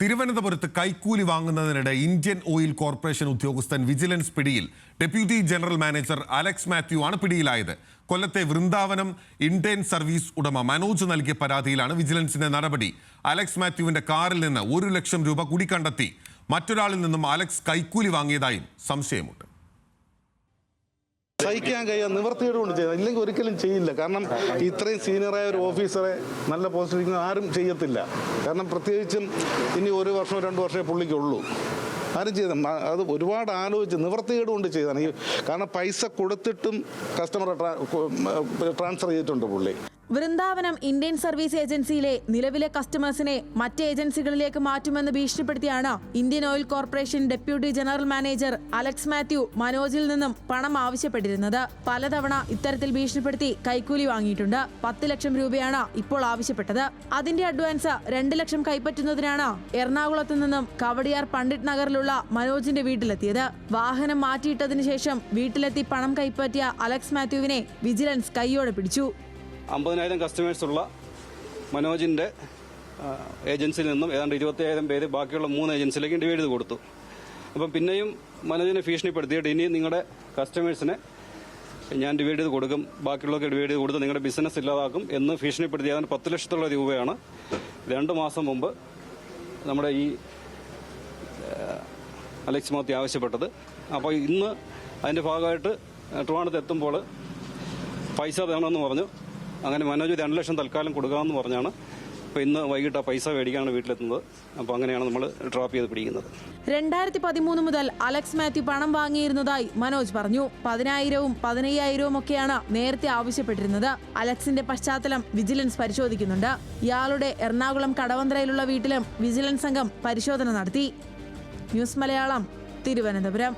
തിരുവനന്തപുരത്ത് കൈക്കൂലി വാങ്ങുന്നതിനിടെ Indian Oil corporation ഉദ്യോഗസ്ഥൻ വിജിലൻസ് പിടിയിൽ. Deputy general manager Alex Mathew ആണ് പിടിയിലായത്. കൊല്ലത്തെ വൃന്ദാവനം ഇന്ത്യൻ സർവീസ് ഉടമ മനോജ് നൽകിയ പരാതിയിലാണ് വിജിലൻസിന്റെ നടപടി. അലക്സ് മാത്യുവിന്റെ കാറിൽ നിന്ന് 1 ലക്ഷം രൂപ കൂടി കണ്ടെത്തി. മറ്റൊരാളിൽ നിന്നും അലക്സ് കൈക്കൂലി വാങ്ങിയതായും സംശയമുണ്ട്. സഹിക്കാൻ കഴിയാൻ നിവർത്തിയോട് കൊണ്ട് ചെയ്യണം, ഇല്ലെങ്കിൽ ഒരിക്കലും ചെയ്യില്ല. കാരണം ഇത്രയും സീനിയറായ ഒരു ഓഫീസറെ നല്ല പോസ്റ്റിൽ ആരും ചെയ്യത്തില്ല. കാരണം പ്രത്യേകിച്ചും ഇനി 1 വർഷമോ 2 വർഷമേ പുള്ളിക്കുള്ളൂ. ആരും ചെയ്ത അത് ഒരുപാട് ആലോചിച്ച് നിവർത്തിയോട് കൊണ്ട് ചെയ്താണ്. കാരണം പൈസ കൊടുത്തിട്ടും കസ്റ്റമറെ ട്രാൻസ്ഫർ ചെയ്തിട്ടുണ്ട് പുള്ളി. വൃന്ദാവനം ഇന്ത്യൻ സർവീസ് ഏജൻസിയിലെ നിലവിലെ കസ്റ്റമേഴ്സിനെ മറ്റ് ഏജൻസികളിലേക്ക് മാറ്റുമെന്ന് ഭീഷണിപ്പെടുത്തിയാണ് Indian Oil Corporation deputy general manager Alex Mathew മനോജിൽ നിന്നും പണം ആവശ്യപ്പെട്ടിരുന്നത്. പലതവണ ഇത്തരത്തിൽ ഭീഷണിപ്പെടുത്തി കൈക്കൂലി വാങ്ങിയിട്ടുണ്ട്. 10 ലക്ഷം രൂപയാണ് ഇപ്പോൾ ആവശ്യപ്പെട്ടത്. അതിന്റെ അഡ്വാൻസ് 2 ലക്ഷം കൈപ്പറ്റുന്നതിനാണ് എറണാകുളത്ത് നിന്നും കവടിയാർ പണ്ഡിറ്റ് നഗറിലുള്ള മനോജിന്റെ വീട്ടിലെത്തിയത്. വാഹനം മാറ്റിയിട്ടതിനു ശേഷം വീട്ടിലെത്തി പണം കൈപ്പറ്റിയ അലക്സ് മാത്യുവിനെ വിജിലൻസ് കൈയോടെ പിടിച്ചു. 50,000 കസ്റ്റമേഴ്സ് ഉള്ള മനോജിൻ്റെ ഏജൻസിയിൽ നിന്നും ഏതാണ്ട് 25,000 പേര് ബാക്കിയുള്ള 3 ഏജൻസിയിലേക്ക് ഡിവൈഡ് ചെയ്ത് കൊടുത്തു. അപ്പം പിന്നെയും മനോജിനെ ഭീഷണിപ്പെടുത്തിയിട്ട് ഇനി നിങ്ങളുടെ കസ്റ്റമേഴ്സിനെ ഞാൻ ഡിവൈഡ് ചെയ്ത് കൊടുക്കും, ബാക്കിയുള്ളവർക്ക് ഡിവൈഡ് ചെയ്ത് കൊടുത്ത് നിങ്ങളുടെ ബിസിനസ് ഇല്ലാതാക്കും എന്ന് ഭീഷണിപ്പെടുത്തി. ഏതാണ്ട് 10 ലക്ഷത്തോളം രൂപയാണ് 2 മാസം മുമ്പ് നമ്മുടെ ഈ അലക്സ് മാത്യു ആവശ്യപ്പെട്ടത്. അപ്പോൾ ഇന്ന് അതിൻ്റെ ഭാഗമായിട്ട് ട്രിവാൻഡ്രത്ത് എത്തുമ്പോൾ പൈസ തരണമെന്ന് പറഞ്ഞു. അങ്ങനെ മനോജ് 2 ലക്ഷം തൽക്കാലം കൊടുക്കാമെന്ന് പറഞ്ഞാണ് അപ്പോൾ ഇന്ന് വൈകിട്ട് ആ പൈസ മേടിക്കാനാണ് വീട്ടിലെത്തുന്നത്. അപ്പോൾ അങ്ങനെയാണ് നമ്മൾ ട്രാപ്പ് ചെയ്ത് പിടിക്കുന്നത്. 2013 മുതൽ അലക്സ് മാത്യു പണം വാങ്ങിയിരുന്നതായി മനോജ് പറഞ്ഞു. 10,000-ഉം 15,000-ഉം ഒക്കെയാണ് നേരത്തെ ആവശ്യപ്പെട്ടിരുന്നത്. അലക്സിന്റെ പശ്ചാത്തലം വിജിലൻസ് പരിശോധിക്കുന്നുണ്ട്. ഇയാളുടെ എറണാകുളം കടവന്ത്രയിലുള്ള വീട്ടിലും വിജിലൻസ് സംഘം പരിശോധന നടത്തി. ന്യൂസ് മലയാളം, തിരുവനന്തപുരം.